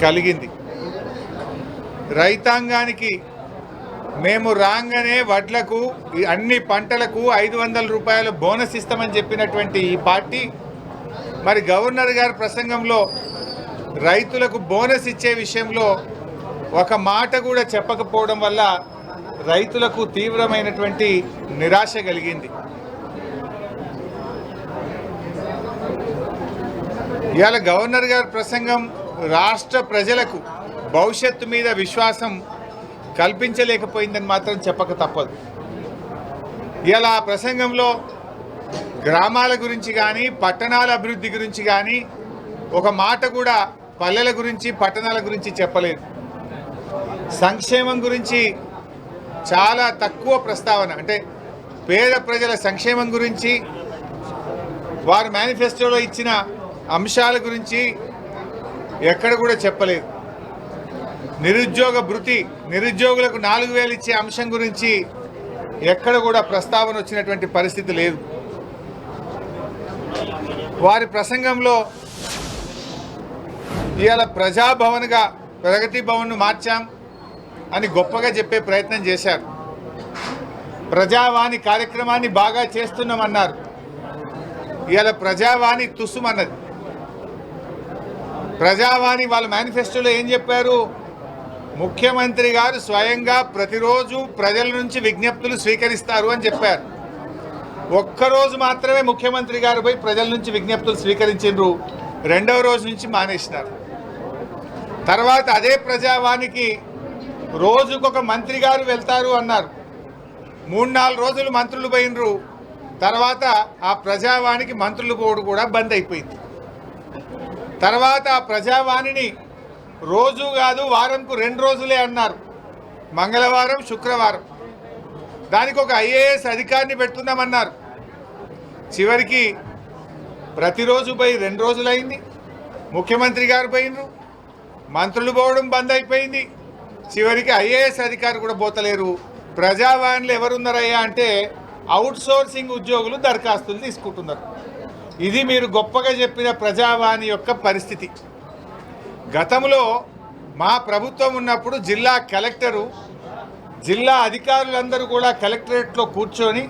కలిగింది. రైతాంగానికి మేము రాగానే వడ్లకు అన్ని పంటలకు 500 రూపాయల బోనస్ ఇస్తామని చెప్పినటువంటి ఈ పార్టీ మరి గవర్నర్ గారి ప్రసంగంలో రైతులకు బోనస్ ఇచ్చే విషయంలో ఒక మాట కూడా చెప్పకపోవడం వల్ల రైతులకు తీవ్రమైనటువంటి నిరాశ కలిగింది. ఇవాళ గవర్నర్ గారి ప్రసంగం రాష్ట్ర ప్రజలకు భవిష్యత్తు మీద విశ్వాసం కల్పించలేకపోయిందని మాత్రం చెప్పక తప్పదు. ఇలా ఆ ప్రసంగంలో గ్రామాల గురించి కానీ పట్టణాల అభివృద్ధి గురించి కానీ ఒక మాట కూడా పల్లెల గురించి పట్టణాల గురించి చెప్పలేదు. సంక్షేమం గురించి చాలా తక్కువ ప్రస్తావన, అంటే పేద ప్రజల సంక్షేమం గురించి వారు మేనిఫెస్టోలో ఇచ్చిన అంశాల గురించి ఎక్కడ కూడా చెప్పలేదు. నిరుద్యోగ భృతి, నిరుద్యోగులకు 4000 ఇచ్చే అంశం గురించి ఎక్కడ కూడా ప్రస్తావన వచ్చినటువంటి పరిస్థితి లేదు. వారి ప్రసంగంలో ఇవాళ ప్రజాభవన్గా ప్రగతి భవన్ను మార్చాం అని గొప్పగా చెప్పే ప్రయత్నం చేశారు. ప్రజావాణి కార్యక్రమాన్ని బాగా చేస్తున్నామన్నారు. ఇవాళ ప్రజావాణి తుస్సుమన్నది. ప్రజావాణి వాళ్ళ మేనిఫెస్టోలో ఏం చెప్పారు? ముఖ్యమంత్రి గారు స్వయంగా ప్రతిరోజు ప్రజల నుంచి విజ్ఞప్తులు స్వీకరిస్తారు అని చెప్పారు. ఒక్కరోజు మాత్రమే ముఖ్యమంత్రి గారు పోయి ప్రజల నుంచి విజ్ఞప్తులు స్వీకరించారు. రెండవ రోజు నుంచి మానేసినారు. తర్వాత అదే ప్రజావానికి రోజుకొక మంత్రి గారు వెళ్తారు అన్నారు. 3-4 రోజులు మంత్రులు పోయినరు. తర్వాత ఆ ప్రజావానికి మంత్రులు పోవడం కూడా బంద్ అయిపోయింది. తర్వాత ఆ ప్రజావాణిని రోజు కాదు వారంకు 2 రోజులే అన్నారు, మంగళవారం శుక్రవారం. దానికి ఒక IAS అధికారిని పెడుతున్నామన్నారు. చివరికి ప్రతిరోజు పోయి 2 రోజులైంది. ముఖ్యమంత్రి గారు పోయినరు, మంత్రులు పోవడం బంద్ అయిపోయింది. చివరికి IAS అధికారి కూడా పోతలేరు. ప్రజావాణిలో ఎవరున్నారయ్యా అంటే అవుట్సోర్సింగ్ ఉద్యోగులు దరఖాస్తులు తీసుకుంటున్నారు. ఇది మీరు గొప్పగా చెప్పిన ప్రజావాణి యొక్క పరిస్థితి. గతంలో మా ప్రభుత్వం ఉన్నప్పుడు జిల్లా కలెక్టరు, జిల్లా అధికారులందరూ కూడా కలెక్టరేట్లో కూర్చొని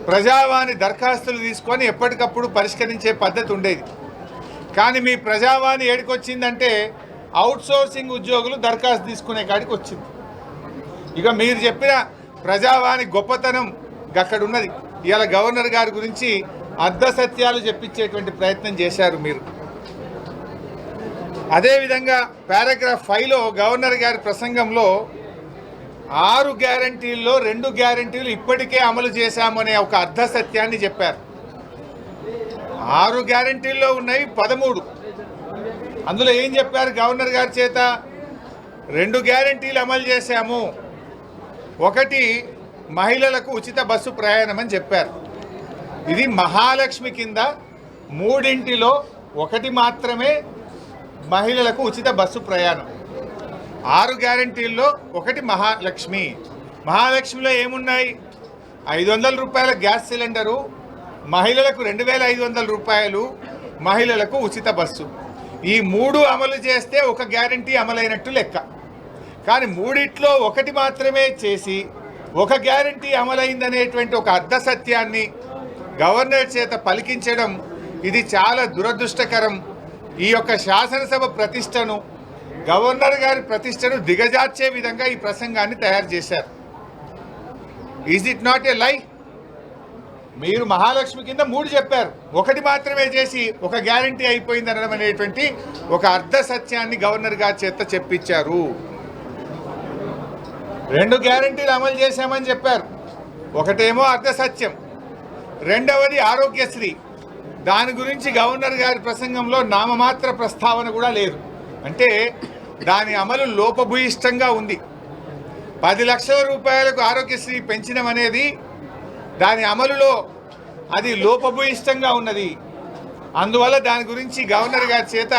ప్రజావాణి దరఖాస్తులు తీసుకొని ఎప్పటికప్పుడు పరిష్కరించే పద్ధతి ఉండేది. కానీ మీ ప్రజావాణి ఏడికొచ్చిందంటే అవుట్సోర్సింగ్ ఉద్యోగులు దరఖాస్తు తీసుకునే కాడికి వచ్చింది. ఇక మీరు చెప్పిన ప్రజావాణి గొప్పతనం అక్కడ ఉన్నది. ఇవాళ గవర్నర్ గారి గురించి అర్ధసత్యాలు చెప్పించేటువంటి ప్రయత్నం చేశారు మీరు. అదేవిధంగా పారాగ్రాఫ్ 5లో గవర్నర్ గారి ప్రసంగంలో 6 గ్యారంటీల్లో 2 గ్యారంటీలు ఇప్పటికే అమలు చేశామనే ఒక అర్ధసత్యాన్ని చెప్పారు. 6 గ్యారంటీల్లో ఉన్నవి 13. అందులో ఏం చెప్పారు గవర్నర్ గారి చేత? 2 గ్యారంటీలు అమలు చేశాము. ఒకటి మహిళలకు ఉచిత బస్సు ప్రయాణం అని చెప్పారు. ఇది మహాలక్ష్మి కింద 3ంటిలో 1 మాత్రమే మహిళలకు ఉచిత బస్సు ప్రయాణం. 6 గ్యారంటీల్లో 1 మహాలక్ష్మి. మహాలక్ష్మిలో ఏమున్నాయి? 500 రూపాయల గ్యాస్ సిలిండరు, మహిళలకు 2500 రూపాయలు, మహిళలకు ఉచిత బస్సు. ఈ 3 అమలు చేస్తే 1 గ్యారంటీ అమలైనట్టు లెక్క. కానీ 3ట్లో 1 మాత్రమే చేసి 1 గ్యారంటీ అమలైందనేటువంటి ఒక అర్ధసత్యాన్ని గవర్నర్ చేత పలికించడం ఇది చాలా దురదృష్టకరం. ఈ యొక్క శాసనసభ ప్రతిష్టను, గవర్నర్ గారి ప్రతిష్టను దిగజార్చే విధంగా ఈ ప్రసంగాన్ని తయారు చేశారు. ఈజ్ ఇట్ నాట్ ఏ లై? మీరు మహాలక్ష్మి కింద 3 చెప్పారు, 1 మాత్రమే చేసి 1 గ్యారంటీ అయిపోయింది అనడం అనేటువంటి ఒక అర్ధసత్యాన్ని గవర్నర్ గారి చేత చెప్పించారు. 2 గ్యారంటీలు అమలు చేశామని చెప్పారు. ఒకటేమో అర్ధసత్యం, రెండవది ఆరోగ్యశ్రీ. దాని గురించి గవర్నర్ గారి ప్రసంగంలో నామమాత్ర ప్రస్తావన కూడా లేదు. అంటే దాని అమలు లోపభూయిష్టంగా ఉంది. 10 లక్షల రూపాయలకు ఆరోగ్యశ్రీ పెంచడం అనేది దాని అమలులో అది లోపభూయిష్టంగా ఉన్నది. అందువల్ల దాని గురించి గవర్నర్ గారి చేత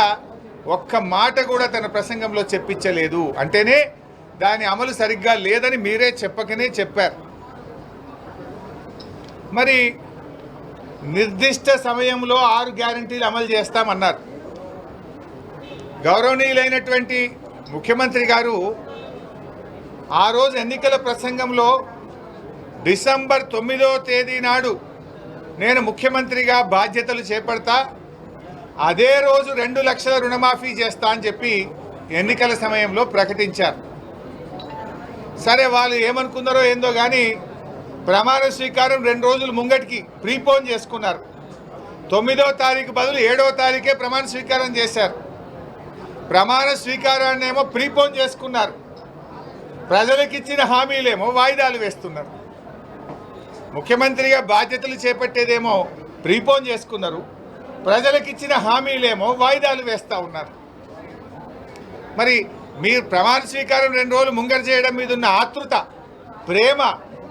ఒక్క మాట కూడా తన ప్రసంగంలో చెప్పించలేదు. అంటేనే దాని అమలు సరిగ్గా లేదని మీరే చెప్పకనే చెప్పారు. మరి నిర్దిష్ట సమయంలో 6 గ్యారంటీలు అమలు చేస్తామన్నారు. గౌరవనీయులైనటువంటి ముఖ్యమంత్రి గారు ఆ రోజు ఎన్నికల ప్రసంగంలో డిసెంబర్ 9వ తేదీ నాడు నేను ముఖ్యమంత్రిగా బాధ్యతలు చేపడతా, అదే రోజు 2 లక్షల రుణమాఫీ చేస్తా అని చెప్పి ఎన్నికల సమయంలో ప్రకటించారు. సరే, వాళ్ళు ఏమనుకున్నారో ఏందో కానీ ప్రమాణ స్వీకారం 2 రోజులు ముంగటికి ప్రీపోన్ చేసుకున్నారు. 9వ తారీఖు బదులు 7వ తారీఖే ప్రమాణ స్వీకారం చేశారు. ప్రమాణ స్వీకారాన్ని ఏమో ప్రీపోన్ చేసుకున్నారు, ప్రజలకు ఇచ్చిన హామీలేమో వాయిదాలు వేస్తున్నారు. ముఖ్యమంత్రిగా బాధ్యతలు చేపట్టేదేమో ప్రీపోన్ చేసుకున్నారు, ప్రజలకు ఇచ్చిన హామీలేమో వాయిదాలు వేస్తూ ఉన్నారు. మరి మీరు ప్రమాణ స్వీకారం 2 రోజులు ముంగర చేయడం మీద ఉన్న ఆతృత, ప్రేమ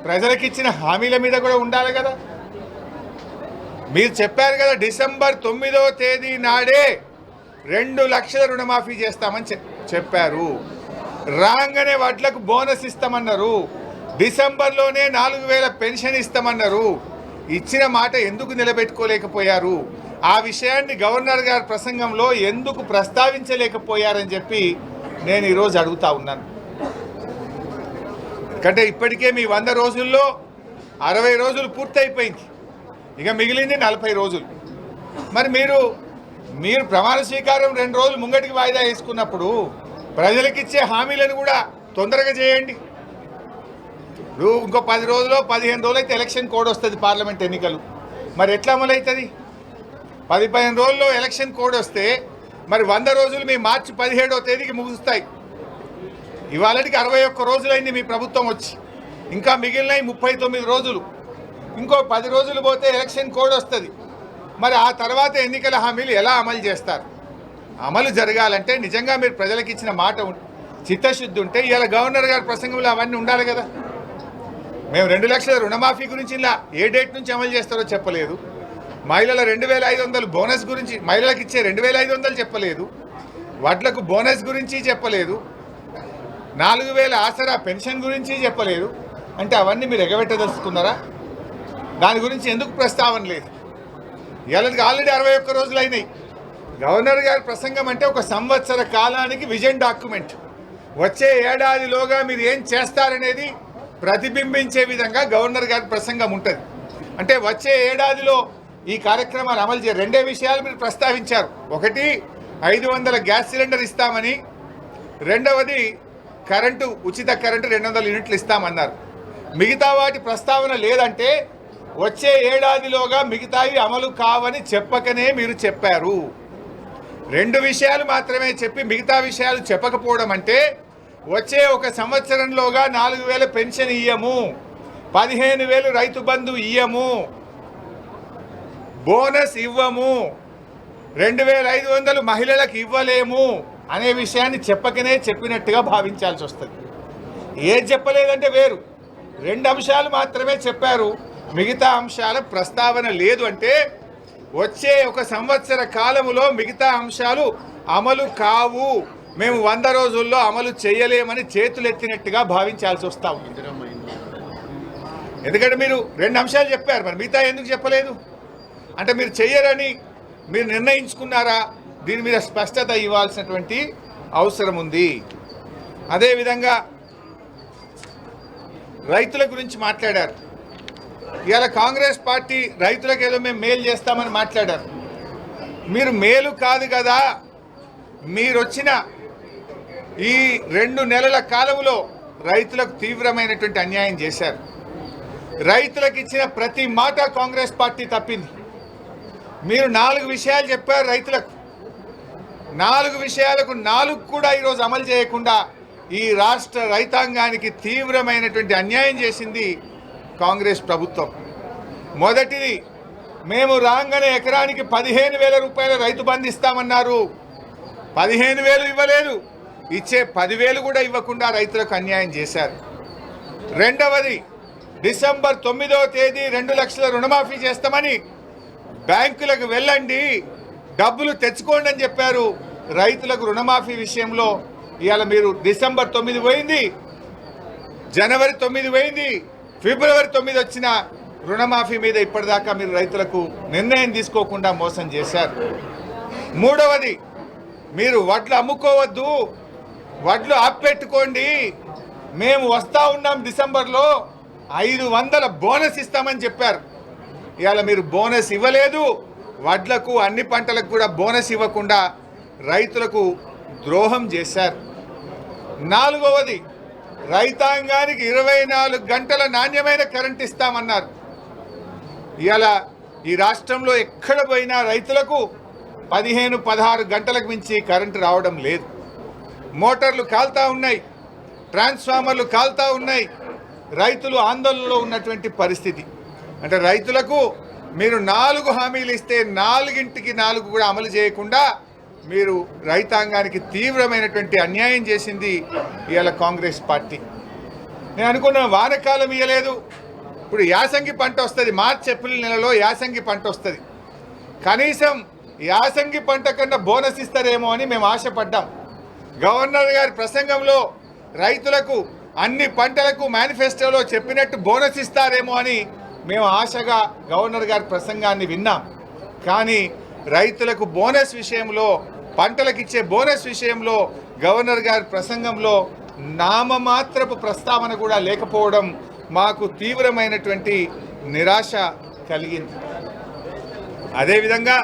ప్రజలకు ఇచ్చిన హామీల మీద కూడా ఉండాలి కదా. మీరు చెప్పారు కదా, డిసెంబర్ 9వ తేదీ నాడే 2 లక్షల రుణమాఫీ చేస్తామని చెప్పారు. రాగానే వడ్లకు బోనస్ ఇస్తామన్నారు, డిసెంబర్లోనే 4000 పెన్షన్ ఇస్తామన్నారు. ఇచ్చిన మాట ఎందుకు నిలబెట్టుకోలేకపోయారు? ఆ విషయాన్ని గవర్నర్ గారి ప్రసంగంలో ఎందుకు ప్రస్తావించలేకపోయారని చెప్పి నేను ఈరోజు అడుగుతా ఉన్నాను. ఎందుకంటే ఇప్పటికే మీ 100 రోజుల్లో 60 రోజులు పూర్తయిపోయింది, ఇక మిగిలింది 40 రోజులు. మరి మీరు ప్రమాణ స్వీకారం 2 రోజులు ముంగటికి వాయిదా వేసుకున్నప్పుడు ప్రజలకిచ్చే హామీలను కూడా తొందరగా చేయండి. ఇప్పుడు ఇంకో 10 రోజులు 15 రోజులు అయితే ఎలక్షన్ కోడ్ వస్తుంది, పార్లమెంట్ ఎన్నికలు. మరి ఎట్లా అమలవుతుంది? 10-15 రోజుల్లో ఎలక్షన్ కోడ్ వస్తే మరి 100 రోజులు మీ మార్చి 17వ తేదీకి ముగుస్తాయి. ఇవాళకి 61 రోజులైంది మీ ప్రభుత్వం వచ్చి, ఇంకా మిగిలినవి 39 రోజులు. ఇంకో 10 రోజులు పోతే ఎలక్షన్ కోడ్ వస్తుంది. మరి ఆ తర్వాత ఎన్నికల హామీలు ఎలా అమలు చేస్తారు? అమలు జరగాలంటే నిజంగా మీరు ప్రజలకు ఇచ్చిన మాట చిత్తశుద్ధి ఉంటే ఇవాళ గవర్నర్ గారి ప్రసంగంలో అవన్నీ ఉండాలి కదా. మేము 2 లక్షల రుణమాఫీ గురించి ఇలా ఏ డేట్ నుంచి అమలు చేస్తారో చెప్పలేదు, మహిళల 2500 బోనస్ గురించి, మహిళలకు ఇచ్చే 2500 చెప్పలేదు, వడ్లకు బోనస్ గురించి చెప్పలేదు, 4000 ఆసరా పెన్షన్ గురించి చెప్పలేదు. అంటే అవన్నీ మీరు ఎగబెట్టదలుచుకున్నారా? దాని గురించి ఎందుకు ప్రస్తావన లేదు? ఇవాళకి ఆల్రెడీ 61 రోజులు అయినాయి. గవర్నర్ గారి ప్రసంగం అంటే ఒక సంవత్సర కాలానికి విజన్ డాక్యుమెంట్. వచ్చే ఏడాదిలోగా మీరు ఏం చేస్తారనేది ప్రతిబింబించే విధంగా గవర్నర్ గారి ప్రసంగం ఉంటుంది. అంటే వచ్చే ఏడాదిలో ఈ కార్యక్రమాలు అమలు చేయ 2 విషయాలు మీరు ప్రస్తావించారు. ఒకటి 500 గ్యాస్ సిలిండర్ ఇస్తామని, రెండవది కరెంటు, ఉచిత కరెంటు 200 యూనిట్లు ఇస్తామన్నారు. మిగతా వాటి ప్రస్తావన లేదంటే వచ్చే ఏడాదిలోగా మిగతావి అమలు కావని చెప్పకనే మీరు చెప్పారు. 2 విషయాలు మాత్రమే చెప్పి మిగతా విషయాలు చెప్పకపోవడం అంటే వచ్చే ఒక సంవత్సరంలోగా 4000 పెన్షన్ ఇయ్యము, 15000 రైతు బంధు ఇయ్యము, బోనస్ ఇవ్వము, 2500 మహిళలకు ఇవ్వలేము అనే విషయాన్ని చెప్పినట్టుగా భావించాల్సి వస్తుంది. ఏది చెప్పలేదంటే వేరు, 2 అంశాలు మాత్రమే చెప్పారు, మిగతా అంశాల ప్రస్తావన లేదు. అంటే వచ్చే ఒక సంవత్సర కాలములో మిగతా అంశాలు అమలు కావు, మేము 100 రోజుల్లో అమలు చేయలేమని చేతులెత్తినట్టుగా భావించాల్సి వస్తూ ఉంది. ఎందుకంటే మీరు 2 అంశాలు చెప్పారు, మరి మిగతా ఎందుకు చెప్పలేదు? అంటే మీరు చెయ్యరని మీరు నిర్ణయించుకున్నారా? దీని మీద స్పష్టత ఇవ్వాల్సినటువంటి అవసరం ఉంది. అదేవిధంగా రైతుల గురించి మాట్లాడారు. ఇవాళ కాంగ్రెస్ పార్టీ రైతులకు ఏదో మేము మేలు చేస్తామని మాట్లాడారు. మీరు మేలు కాదు కదా, మీరు వచ్చిన ఈ 2 నెలల కాలంలో రైతులకు తీవ్రమైనటువంటి అన్యాయం చేశారు. రైతులకు ఇచ్చిన ప్రతి మాట కాంగ్రెస్ పార్టీ తప్పింది. మీరు 4 విషయాలు చెప్పారు రైతులకు, 4 విషయాలకు 4 కూడా ఈరోజు అమలు చేయకుండా ఈ రాష్ట్ర రైతాంగానికి తీవ్రమైనటువంటి అన్యాయం చేసింది కాంగ్రెస్ ప్రభుత్వం. మొదటిది, మేము రాగానే ఎకరానికి 15000 రూపాయల రైతు బంధు ఇస్తామన్నారు, 15000 ఇవ్వలేదు, ఇచ్చే 10,000 కూడా ఇవ్వకుండా రైతులకు అన్యాయం చేశారు. రెండవది, డిసెంబర్ 9వ తేదీ 2 లక్షల రుణమాఫీ చేస్తామని బ్యాంకులకు వెళ్ళండి, డబ్బులు తెచ్చుకోండి అని చెప్పారు. రైతులకు రుణమాఫీ విషయంలో ఇవాళ మీరు డిసెంబర్ 9 పోయింది, జనవరి 9 పోయింది, ఫిబ్రవరి 9 వచ్చిన రుణమాఫీ మీద ఇప్పటిదాకా మీరు రైతులకు నిర్ణయం తీసుకోకుండా మోసం చేశారు. మూడవది, మీరు వడ్లు అమ్ముకోవద్దు, వడ్లు ఆపెట్టుకోండి, మేము వస్తూ ఉన్నాం డిసెంబర్లో 500 బోనస్ ఇస్తామని చెప్పారు. ఇవాళ మీరు బోనస్ ఇవ్వలేదు, వడ్లకు అన్ని పంటలకు కూడా బోనస్ ఇవ్వకుండా రైతులకు ద్రోహం చేశారు. నాలుగవది, రైతాంగానికి 24 గంటల నాణ్యమైన కరెంట్ ఇస్తామన్నారు. ఇవాళ ఈ రాష్ట్రంలో ఎక్కడ పోయినా రైతులకు 15-16 గంటలకు మించి కరెంటు రావడం లేదు. మోటార్లు కాలుతూ ఉన్నాయి, ట్రాన్స్ఫార్మర్లు కాలుతూ ఉన్నాయి. రైతులు ఆందోళనలో ఉన్నటువంటి పరిస్థితి. అంటే రైతులకు మీరు 4 హామీలు ఇస్తే 4కి 4 కూడా అమలు చేయకుండా మీరు రైతాంగానికి తీవ్రమైనటువంటి అన్యాయం చేసింది ఇవాళ కాంగ్రెస్ పార్టీ. నేను అనుకున్న వానకాలం ఇవ్వలేదు, ఇప్పుడు యాసంగి పంట వస్తుంది, మార్చి-ఏప్రిల్ నెలలో యాసంగి పంట వస్తుంది. కనీసం యాసంగి పంట కన్నా బోనస్ ఇస్తారేమో అని మేము ఆశపడ్డాం. గవర్నర్ గారి ప్రసంగంలో రైతులకు అన్ని పంటలకు మేనిఫెస్టోలో చెప్పినట్టు బోనస్ ఇస్తారేమో అని మేము ఆశగా గవర్నర్ గారి ప్రసంగాన్ని విన్నాం. కానీ రైతులకు బోనస్ విషయంలో, పంటలకు ఇచ్చే బోనస్ విషయంలో గవర్నర్ గారి ప్రసంగంలో నామమాత్రపు ప్రస్తావన కూడా లేకపోవడం మాకు తీవ్రమైనటువంటి నిరాశ కలిగింది. అదేవిధంగా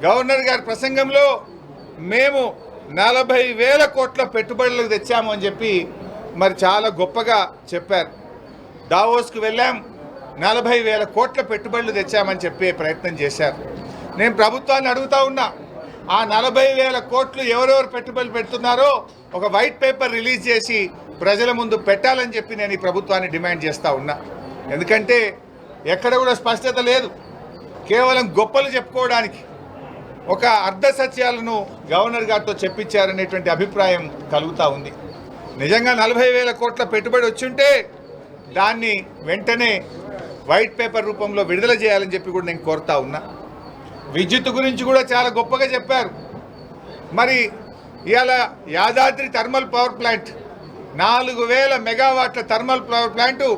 గవర్నర్ గారి ప్రసంగంలో మేము 40,000 కోట్ల పెట్టుబడులకు తెచ్చాము అని చెప్పి మరి చాలా గొప్పగా చెప్పారు. దావోస్కు వెళ్ళాం, 40,000 కోట్ల పెట్టుబడులు తెచ్చామని చెప్పే ప్రయత్నం చేశారు. నేను ప్రభుత్వాన్ని అడుగుతా ఉన్నా, ఆ 40,000 కోట్లు ఎవరెవరు పెట్టుబడులు పెడుతున్నారో ఒక వైట్ పేపర్ రిలీజ్ చేసి ప్రజల ముందు పెట్టాలని చెప్పి నేను ఈ ప్రభుత్వాన్ని డిమాండ్ చేస్తూ ఉన్నా. ఎందుకంటే ఎక్కడ కూడా స్పష్టత లేదు, కేవలం గొప్పలు చెప్పుకోవడానికి ఒక అర్ధ సత్యాలను గవర్నర్ గారితో చెప్పించారనేటువంటి అభిప్రాయం కలుగుతూ ఉంది. నిజంగా 40,000 కోట్ల పెట్టుబడి వచ్చుంటే దాన్ని వెంటనే వైట్ పేపర్ రూపంలో విడుదల చేయాలని చెప్పి కూడా నేను కోరుతా ఉన్నా. విద్యుత్ గురించి కూడా చాలా గొప్పగా చెప్పారు. మరి ఇవాళ యాదాద్రి థర్మల్ పవర్ ప్లాంట్ 4,000 మెగావాట్ల థర్మల్ పవర్ ప్లాంటు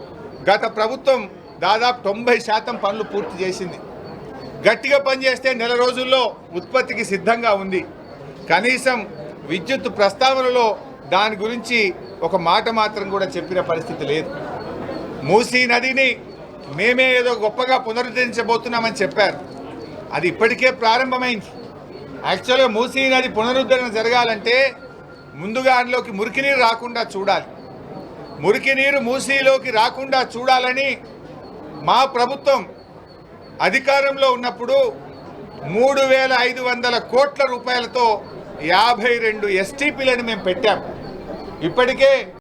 గత ప్రభుత్వం దాదాపు 90% పనులు పూర్తి చేసింది. గట్టిగా పనిచేస్తే నెల రోజుల్లో ఉత్పత్తికి సిద్ధంగా ఉంది. కనీసం విద్యుత్ ప్రస్తావనలో దాని గురించి ఒక మాట మాత్రం కూడా చెప్పిన పరిస్థితి లేదు. మూసీ నదిని మేమే ఏదో గొప్పగా పునరుద్ధరించబోతున్నామని చెప్పారు. అది ఇప్పటికే ప్రారంభమైంది. యాక్చువల్గా మూసీ నది పునరుద్ధరణ జరగాలంటే ముందుగా అందులోకి మురికి నీరు రాకుండా చూడాలి. మురికి నీరు మూసీలోకి రాకుండా చూడాలని మా ప్రభుత్వం అధికారంలో ఉన్నప్పుడు 3,500 కోట్ల రూపాయలతో 52 ఎస్టీపీలను మేము పెట్టాం. ఇప్పటికే